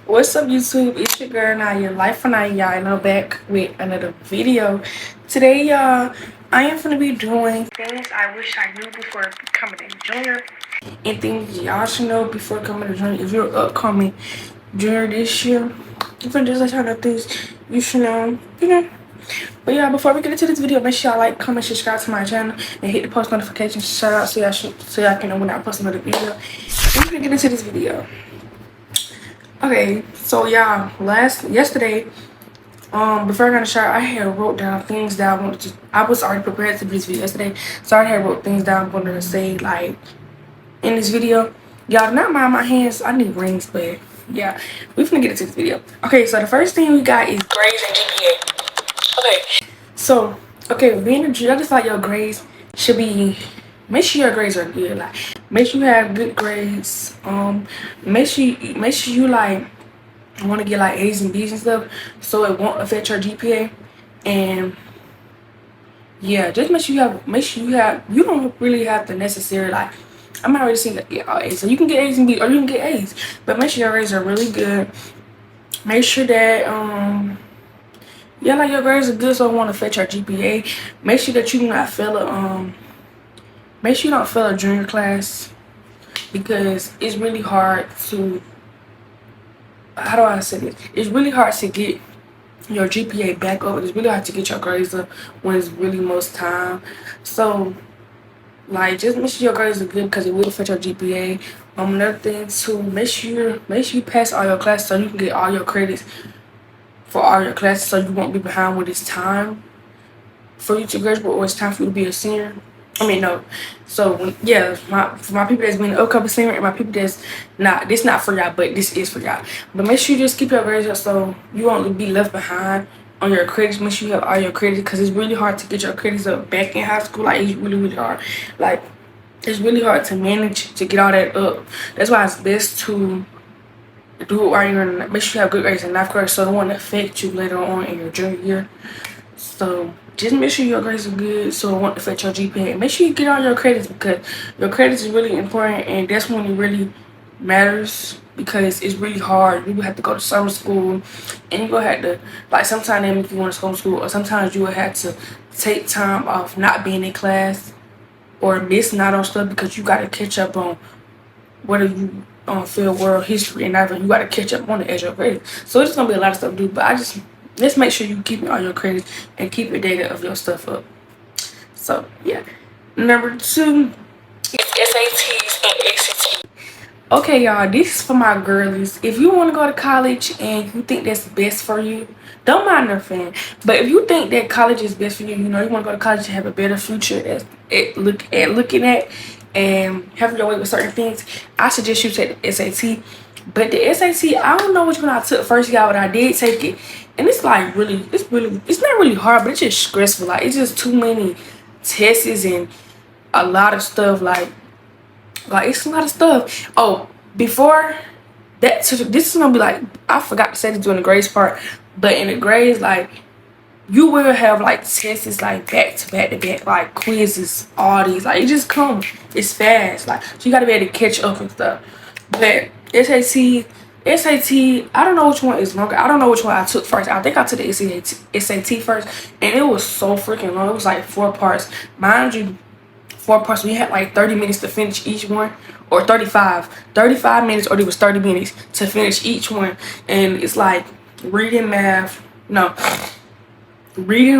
What's up, YouTube? It's your girl Naya, Life for Naya, y'all, and I'm back with another video. Today, y'all, I am gonna be doing things I wish I knew before becoming a junior, and things y'all should know before becoming a junior. If you're upcoming junior this year, if I'm just like kind of things you should know. But yeah, before we get into this video, make sure y'all like, comment, subscribe to my channel, and hit the post notifications shout out so y'all can know when I post another video. And we can get into this video. Okay, so yeah, yesterday, before I got a shower, I had wrote down things that I wanted to. I was already prepared to do this video yesterday, so I had wrote things down I wanted to say like in this video. Y'all not mind my hands. I need rings, but yeah, we finna get into this video. Okay, so the first thing we got is grades and GPA. Okay, so being a junior, I just like your grades should be. Make sure your grades are good. Like, make sure you have good grades. Make sure you like want to get like A's and B's and stuff, so it won't affect your GPA. And yeah, just make sure you have. You don't really have to necessarily like. I'm not really saying that get all A's, so you can get A's and B's, or you can get A's, but make sure your grades are really good. Make sure that yeah, like your grades are good, so it won't affect your GPA. Make sure that you do not fail a make sure you don't fail a junior class, because it's really hard to, how do I say this? It's really hard to get your GPA back up. It's really hard to get your grades up when it's really most time. So like, just make sure your grades are good, because it will affect your GPA. Another thing too, make sure you pass all your classes so you can get all your credits for all your classes, so you won't be behind when it's time for you to graduate, or it's time for you to be a senior. I mean, no. So yeah, for my people that's been an upcoming senior, and my people that's not, this not for y'all, but this is for y'all. But make sure you just keep your grades up so you won't be left behind on your credits. Make sure you have all your credits, because it's really hard to get your credits up back in high school. Like, it's really hard. Like, it's really hard to manage to get all that up. That's why it's best to do it while you're in. Make sure you have good grades in ninth grade, so it won't affect you later on in your junior year. So just make sure your grades are good, so it won't affect your GPA. Make sure you get all your credits, because your credits is really important, and that's when it really matters, because it's really hard. You will have to go to summer school, and you will have to, like, sometimes they make you want to go to school, or sometimes you will have to take time off not being in class or missing out on stuff, because you got to catch up on whether you feel world history and everything. You got to catch up on the edge of credit. So it's gonna be a lot of stuff to do, but let's make sure you keep all your credits and keep your data of your stuff up. So yeah, number 2 is SATs and ACTs. Okay, y'all, this is for my girlies. If you want to go to college and you think that's best for you, don't mind their fan. But if you think that college is best for you, you want to go to college to have a better future looking at and having your way with certain things, I suggest you take the SAT. But the SAT, I don't know which one I took first, y'all, but I did take it. And it's like it's not really hard, but it's just stressful. Like, it's just too many tests and a lot of stuff. Like it's a lot of stuff. Oh, before that, so this is gonna be like, I forgot to say this during the grades part, but in the grades, like, you will have like tests like back to back, like quizzes, all these. Like, it just comes. It's fast. Like, so you gotta be able to catch up and stuff. But SAT, I don't know which one is longer. I don't know which one I took first. I think I took the SAT first, and it was so freaking long. It was like 4 parts. Mind you, 4 parts. We had like 30 minutes to finish each one, or 35 minutes, or it was 30 minutes to finish each one. And it's like reading,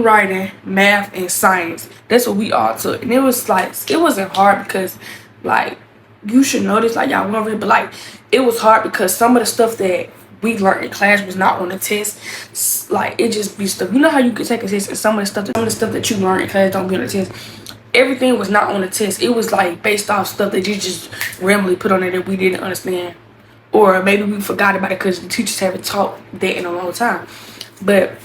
writing, math, and science. That's what we all took. And it was like, it wasn't hard, because like, you should know this, like, y'all went over it, but like, it was hard because some of the stuff that we learned in class was not on the test. Like, it just be stuff. You know how you can take a test and some of the stuff that you learned in class don't be on the test. Everything was not on the test. It was like based off stuff that you just randomly put on there that we didn't understand, or maybe we forgot about it because the teachers haven't taught that in a long time. But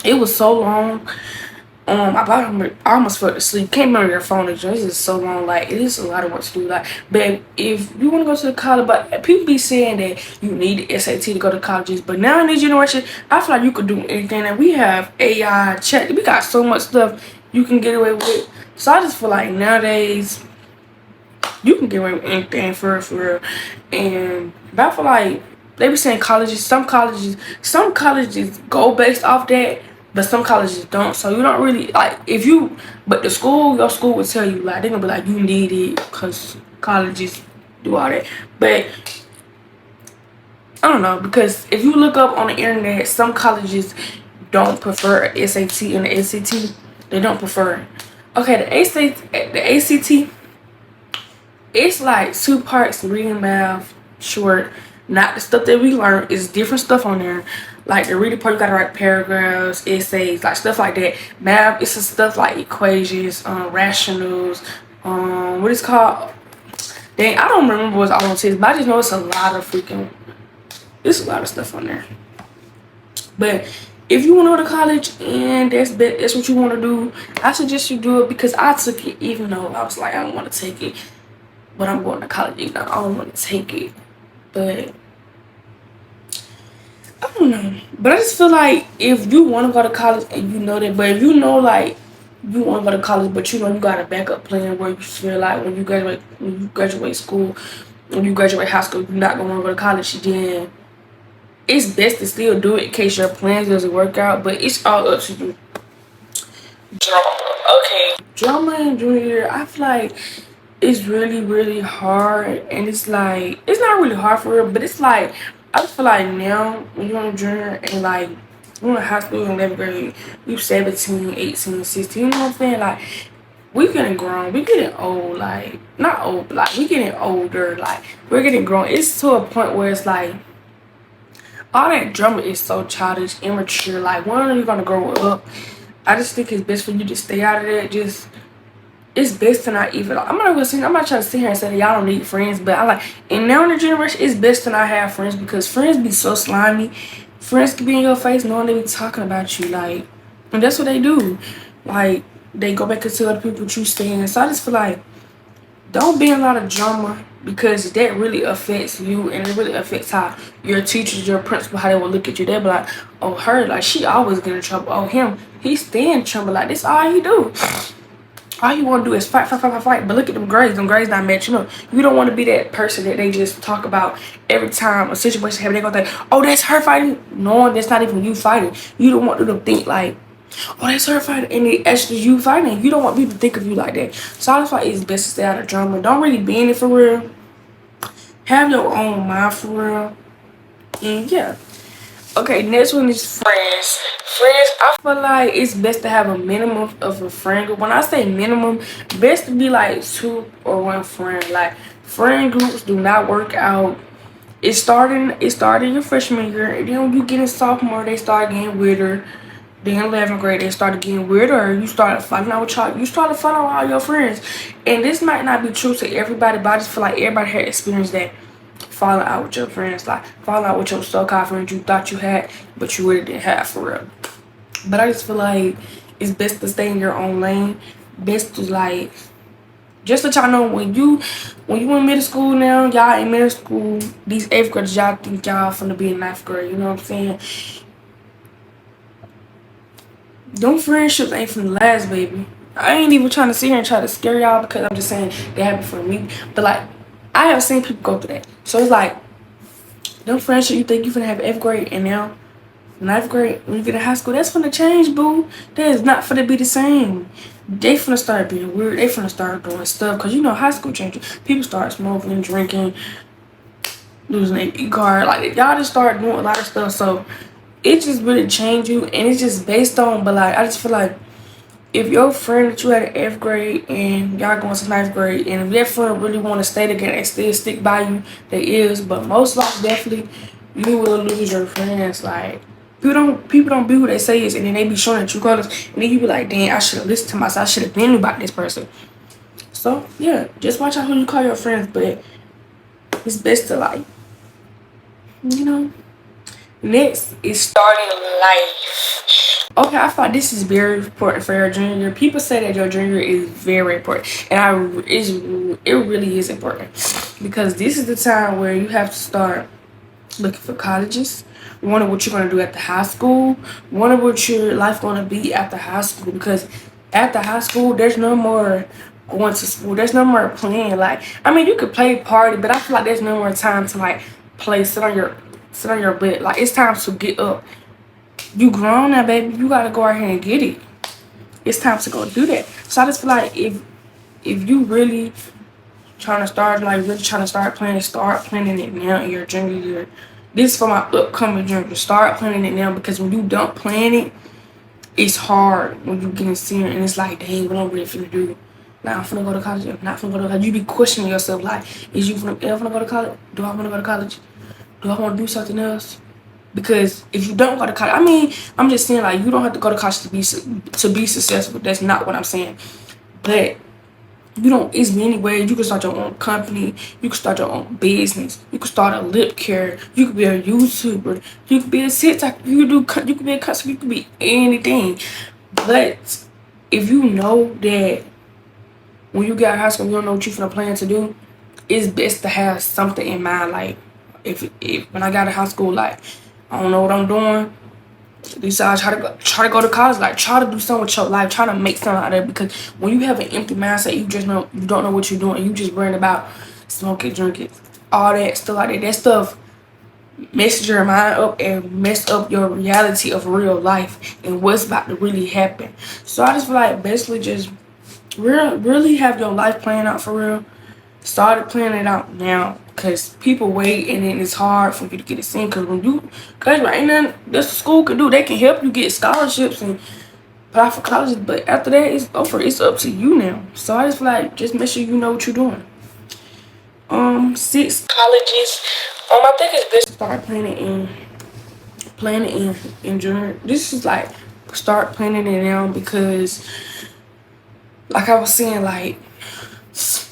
it was so long. I almost fell asleep. Can't remember your phone address. It's just so long. Like, it is a lot of work to do. Like, but if you want to go to the college, but people be saying that you need the SAT to go to colleges. But now in this generation, I feel like you could do anything. And we have AI, chat. We got so much stuff you can get away with. So I just feel like nowadays you can get away with anything for real. And but I feel like they be saying colleges, some colleges go based off that, but some colleges don't. So you don't really like if you, but your school will tell you like they're gonna be like you need it because colleges do all that. But I don't know, because if you look up on the internet, some colleges don't prefer SAT and the ACT. They don't prefer it. Okay, the ACT, it's like 2 parts reading, math, short. Not the stuff that we learned. It's different stuff on there. Like the reading part, you gotta write paragraphs, essays, like stuff like that. Math, it's stuff like equations, rationals, what is called? Dang, I don't remember what's all on test, but I just know it's a lot of it's a lot of stuff on there. But if you want to go to college and that's what you want to do, I suggest you do it, because I took it even though I was like, I don't want to take it. But I'm going to college, you know, I don't want to take it. But I don't know. But I just feel like if you want to go to college and you know that, but if you know like you want to go to college, but you know you got a backup plan where you feel like when you graduate school, when you graduate high school, you're not gonna want to go to college, then it's best to still do it in case your plans doesn't work out. But it's all up to you. Drama in junior year, I feel like it's really hard, and it's like it's not really hard for real, but it's like I just feel like now when you're in junior and like you're in high school in 11th grade, you 17, 18, 16, you know what I'm saying? Like we getting grown, we getting old, like not old, but like we getting older, like we're getting grown. It's to a point where it's like all that drama is so childish, immature. Like when are you gonna grow up? I just think it's best for you to stay out of that. Just it's best to not even. I'm not trying to sit here and say that y'all don't need friends, but I like in now in the generation, it's best to not have friends, because friends be so slimy. Friends can be in your face knowing they be talking about you, like, and that's what they do. Like they go back and tell other people what you saying. So I just feel like don't be in a lot of drama, because that really affects you, and it really affects how your teachers, your principal, how they will look at you. They'll be like, oh, her, like she always get in trouble. Oh, him, he stay in trouble. Like this all he do. All you want to do is fight. But look at them grades. Them grades not matching up. You don't want to be that person that they just talk about every time a situation happens. They gonna think, oh, that's her fighting. No, that's not even you fighting. You don't want them to think like, oh, that's her fighting, and it actually you fighting. You don't want people to think of you like that. So I just like it's best to stay out of drama. Don't really be in it for real. Have your own mind for real. And yeah. Okay, next one is friends. Friends, I feel like it's best to have a minimum of a friend group. When I say minimum, best to be like 2 or 1 friend. Like friend groups do not work out. It started your freshman year, and then when you get in sophomore, they start getting weirder. Then 11th grade, they started getting weirder. You started fighting out with y'all. You started fighting with all your friends. And this might not be true to everybody, but I just feel like everybody had experienced that. Falling out with your friends, like falling out with your so-called friends you thought you had, but you really didn't have for real. But I just feel like it's best to stay in your own lane. Best to like, just let y'all know when you in middle school now, y'all in middle school, these 8th graders, y'all think y'all finna be in 9th grade. You know what I'm saying? Them friendships ain't finna last, baby. I ain't even trying to sit here and try to scare y'all, because I'm just saying they happen for me. But like, I have seen people go through that. So it's like, them friendships you think you finna have 8th grade, and now 9th grade, when you get to high school, that's finna change, boo. That is not finna be the same. They finna start being weird. They finna start doing stuff, because you know high school changes. People start smoking, drinking, losing their e-card. Like, y'all just start doing a lot of stuff. So it just really changed you, and it's just based on, but like, I just feel like if your friend that you had in 8th grade and y'all going to 9th grade, and if that friend really want to stay together and still stick by you, they is. But most likely, definitely, you will lose your friends. Like, people don't be who they say is, and then they be showing true colors, and then you be like, dang, I should have listened to myself. I should have been about this person. So yeah, just watch out who you call your friends, but it's best to like, you know. Next is starting life. Okay, I thought this is very important for your junior year. People say that your junior year is very important, and it really is important, because this is the time where you have to start looking for colleges, wondering what you're going to do after high school, wondering what your life going to be after high school, because after high school, there's no more going to school. There's no more playing. Like, I mean, you could play party, but I feel like there's no more time to like play, sit on your sit on your butt. Like, it's time to get up. You grown now, baby. You gotta go out here and get it. It's time to go do that. So I just feel like if you really trying to start, like really trying to start planning it now in your junior year. This is for my upcoming junior. Start planning it now, because when you don't plan it, it's hard when you get in senior and it's like, dang, what I'm really finna do? Like, I'm finna go to college. I'm not finna go to college. You be questioning yourself, like, am I finna go to college? Do I wanna go to college? Do I wanna do something else? Because if you don't go to college, I mean, I'm just saying, like, you don't have to go to college to be successful. That's not what I'm saying. But you don't, it's many ways. You can start your own company. You can start your own business. You can start a lip care. You could be a YouTuber. You could be a TikTok. You could be a customer. You could be anything. But if you know that when you get out of high school, you don't know what you're gonna plan to do, it's best to have something in mind. Like, if when I got out of high school, like, I don't know what I'm doing, decide try to go to college. Like, try to do something with your life. Try to make something out of it. Because when you have an empty mindset, you don't know what you're doing. You just worrying about smoking, drinking, all that stuff like that. That stuff messes your mind up and mess up your reality of real life and what's about to really happen. So I just feel like basically just really have your life planned out for real. Started planning it out now, because people wait and then it's hard for you to get it seen. Because right now, that's what school can do. They can help you get scholarships and apply for colleges, but after that, it's over. It's up to you now. So I just feel like just make sure you know what you're doing. 6 colleges. I think it's best to start planning in junior. This is like start planning it now, because like I was saying, like,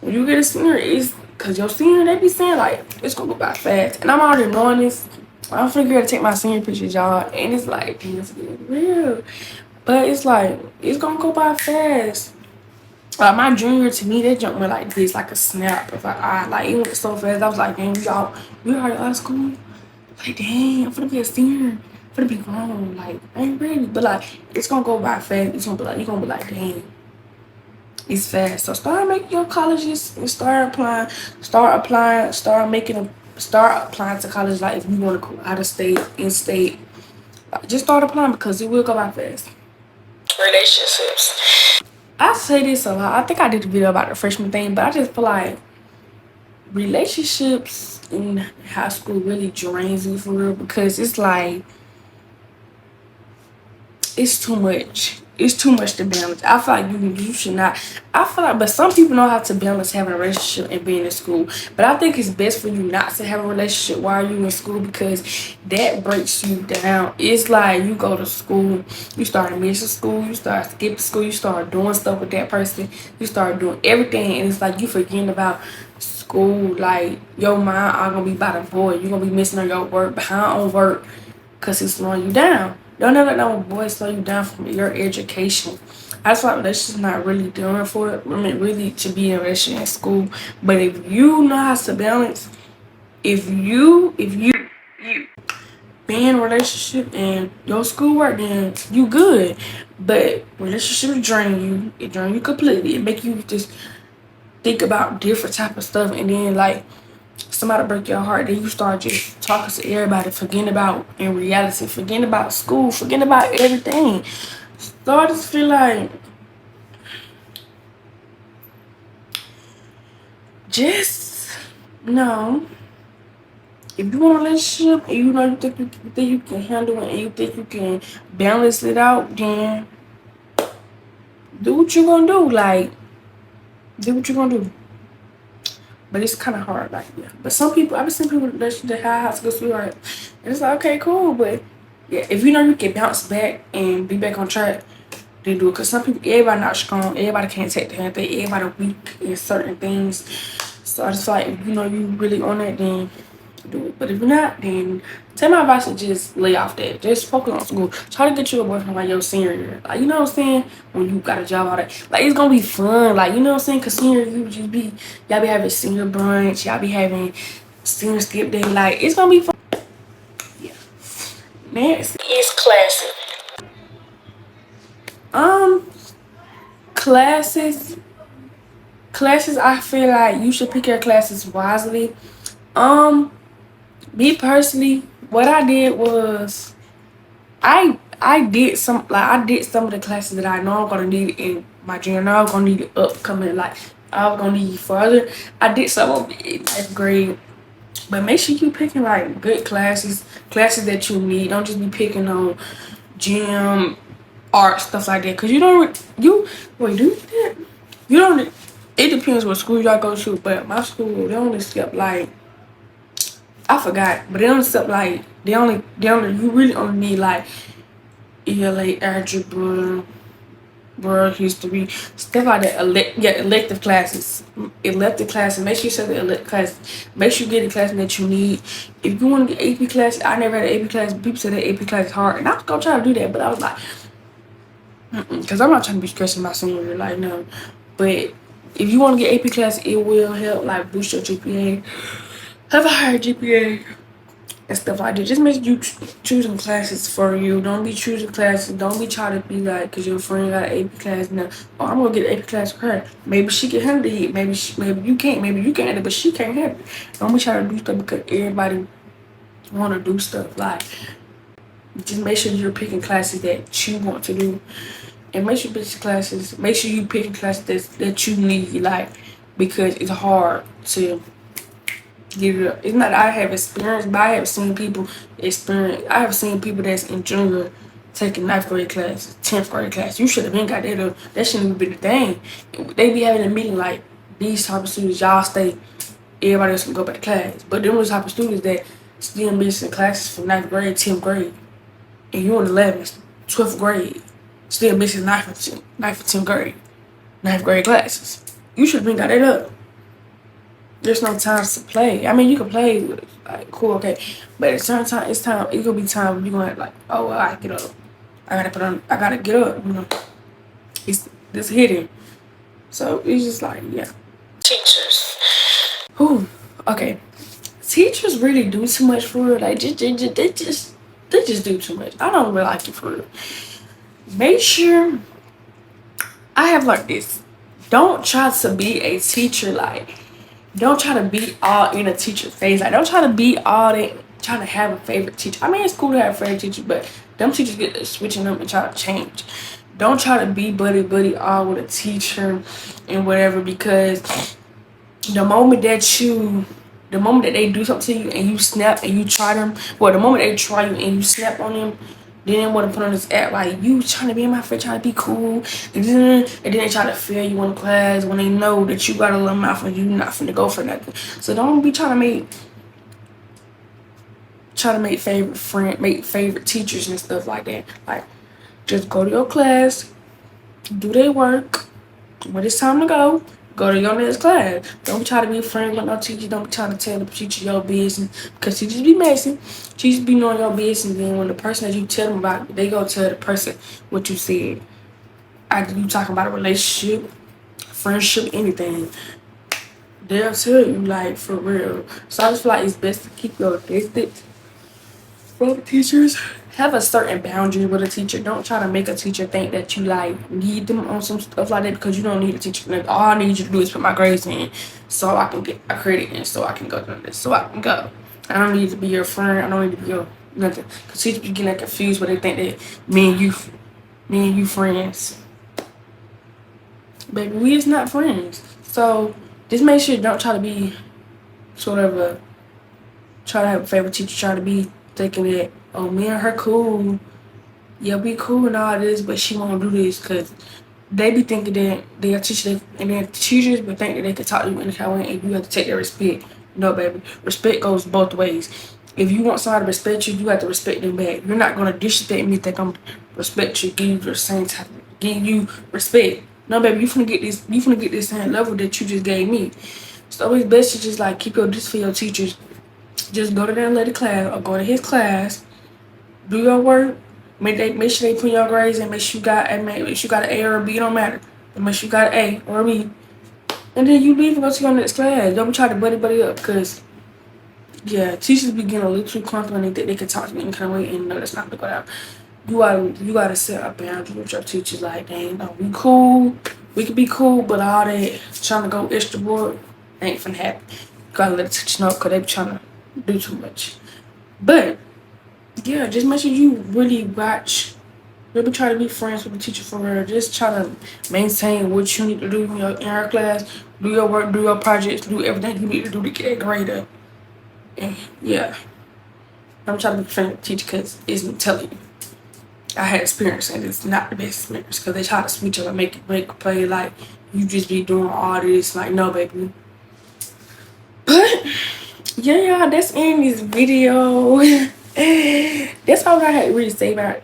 when you get a senior, it's because your senior, they be saying, like, it's gonna go by fast. And I'm already knowing this. I'm finna to take my senior pictures, y'all. And it's like, it's getting real. But it's like, it's gonna go by fast. Like, my junior, to me, that jump went like this, like a snap of an eye. Like, it went so fast. I was like, dang, y'all, we already out of school? Like, dang, I'm finna be a senior. I'm finna be grown. Like, I ain't ready. But, like, it's gonna go by fast. It's gonna be like, you're gonna be like, dang. It's fast. So start making your colleges and start applying to college. Like, if you want to go out of state, in state, just start applying, because it will go by fast. Relationships. I say this a lot. I think I did a video about the freshman thing, but I just feel like relationships in high school really drains you for real, because it's like, it's too much. It's too much to balance. I feel like you should not. I feel like, but some people know how to balance having a relationship and being in school. But I think it's best for you not to have a relationship while you're in school, because that breaks you down. It's like you go to school, you start missing school, you start skipping school, you start doing stuff with that person, you start doing everything, and it's like you forgetting about school. Like, your mind are gonna be by the boy. You're gonna be missing on your work, behind on work, because it's slowing you down. Don't ever let no boy slow you down from your education. I just feel like relationships not really doing for it. I mean, really to be in a relationship in school. But if you know how to balance, if you be in a relationship and your schoolwork, then you good. But relationships drain you. It drain you completely. It make you just think about different type of stuff, and then like somebody break your heart, then you start just talking to everybody, forgetting about in reality, forgetting about school, forgetting about everything. So I just feel like just no. If you want a relationship and you know you think you can handle it and you think you can balance it out, then do what you gonna do. Like, do what you gonna do. But it's kind of hard, like, yeah. But some people, I've seen people that have high school sweetheart, and it's like, okay, cool. But yeah, if you know you can bounce back and be back on track, then do it. Because some people, everybody not strong. Everybody can't take the hand thing. Everybody weak in certain things. So I just feel like if you know you really on that, then do it. But if you're not, then take my advice to just lay off that. Just focus on school. Try to get you a boyfriend like your senior year. Like, you know what I'm saying? When you got a job, all that. Like, it's gonna be fun. Like, you know what I'm saying? Because senior year, y'all be having senior brunch. Y'all be having senior skip day. Like, it's gonna be fun. Yeah. Next is classes. Classes, I feel like you should pick your classes wisely. Me personally, what I did was I did some of the classes that I know I'm gonna need in my junior. Now I'm gonna need it upcoming. Like I'm gonna need further. I did some of it in 9th grade, but make sure you picking like good classes that you need. Don't just be picking on gym, art, stuff like that. Cause you don't you wait do that. You don't. It depends what school y'all go to, but my school they only skip like I forgot, but they only skip like they only you really only need like ELA, algebra, world history, stuff like that. Elective classes. Elective classes. Make sure you set the elective classes. Make sure you get the class that you need. If you want to get AP classes, I never had an AP class. People said that AP class is hard, and I was gonna try to do that, but I was like, because I'm not trying to be stressing my senior year, like no. But if you want to get AP class, it will help like boost your GPA, have a higher GPA and stuff like that. Just make you choosing classes for you. Don't be choosing classes. Don't be trying to be like, cause your friend got an AP class now. Oh, I'm gonna get an AP class for her. Maybe she can handle it. Maybe you can't. Maybe you can handle it, but she can't handle it. Don't be trying to do stuff because everybody want to do stuff. Like, just make sure you're picking classes that you want to do, and make sure you picking classes that you need. Like, because it's hard to give it up. It's not that I have experience, but I have seen people experience. I have seen people that's in junior taking 9th grade classes, 10th grade class. You should have been got that up. That shouldn't even be the thing. They be having a meeting like, these type of students, y'all stay. Everybody else can go back to class. But them was the type of students that still missing classes from 9th grade, 10th grade. And you in 11th, 12th grade, still missing 9th and 10th grade, 9th grade classes. You should have been got that up. There's no time to play. I mean, you can play, like, cool, okay. But at a certain time, it's gonna be time when you're gonna like, oh, well, I get up. I gotta get up, you know. It's hidden. So it's just like, yeah. Teachers. Whew, okay. Teachers really do too much for real. Like, they just do too much. I don't really like it for real. Make sure, I have like this. Don't try to be a teacher, like, don't try to be all in a teacher's face. Like, don't try to be all that, trying to have a favorite teacher. I mean, it's cool to have a favorite teacher, but them teachers get to switching them and try to change. Don't try to be buddy all with a teacher and whatever, because the moment that they do something to you and you snap and you try them, well, the moment they try you and you snap on them, then they want to put on this act like you trying to be in my face, trying to be cool, and then they try to fail you in class when they know that you got a little mouth and you not finna go for nothing. So don't be trying to make favorite teachers and stuff like that. Like, just go to your class, do their work. When it's time to go to your next class. Don't be trying to be friends with no teacher. Don't be trying to tell the teacher your business, because teachers be messy. Teachers be knowing your business, and then when the person that you tell them about, they go tell the person what you said. After you talking about a relationship, friendship, anything, they'll tell you, like, for real. So I just feel like it's best to keep your distance from teachers. Have a certain boundary with a teacher. Don't try to make a teacher think that you like need them on some stuff like that, because you don't need a teacher. Like, all I need you to do is put my grades in so I can get a credit and so I can go to this, so I can go. I don't need to be your friend. I don't need to be your nothing. Because teachers be getting confused when they think that me and you friends. Baby, we is not friends. So just make sure you don't try to be try to have a favorite teacher, try to be thinking that, oh, me and her cool. Yeah, we cool and all this, but she won't do this, because they be thinking that they are teachers, and then teachers but think that they can talk to you in the kind of way, and you have to take their respect. No, baby. Respect goes both ways. If you want somebody to respect you, you have to respect them back. You're not gonna disrespect me, think I'm respect you, give you the same type, give you respect. No, baby, you finna get this same level that you just gave me. So it's best to just like keep your distance for your teachers. Just go to that lady class or go to his class, do your work, make sure they put your grades in, make sure you got an A or a B, it don't matter. But make sure you got an A or a B. And then you leave and go to your next class. Don't try to buddy up, because yeah, teachers be getting a little too comfortable and they think they can talk to me in kind of way, and no, that's not gonna go out. You gotta set a boundary with your teachers, like, dang, no, we cool, we can be cool, but all that trying to go extra board ain't finna happen. You gotta let the teacher know, because they be trying to do too much. But yeah, just make sure you really watch. Really try to be friends with the teacher for real. Just try to maintain what you need to do in your class. Do your work, do your projects, do everything you need to do to get that grade up. And yeah, I'm trying to be friends with the teacher because it's I'm telling you. I had experience and it's not the best experience because they try to switch up and make a play like you just be doing all this. Like, no, baby. But yeah, y'all, that's in this video. That's all I had to really say about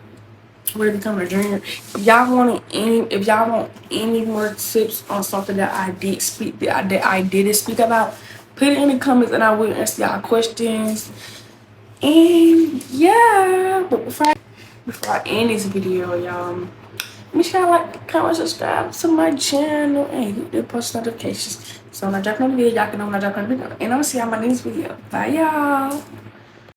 where to become a junior. If y'all want any more tips on something that I didn't speak about, put it in the comments and I will answer y'all questions. And yeah, but before I end this video, y'all, make sure y'all like, comment, subscribe to my channel, and hit the post notifications. So when I drop another video, y'all can know when I drop another video. And I'm gonna see y'all in my next video. Bye, y'all.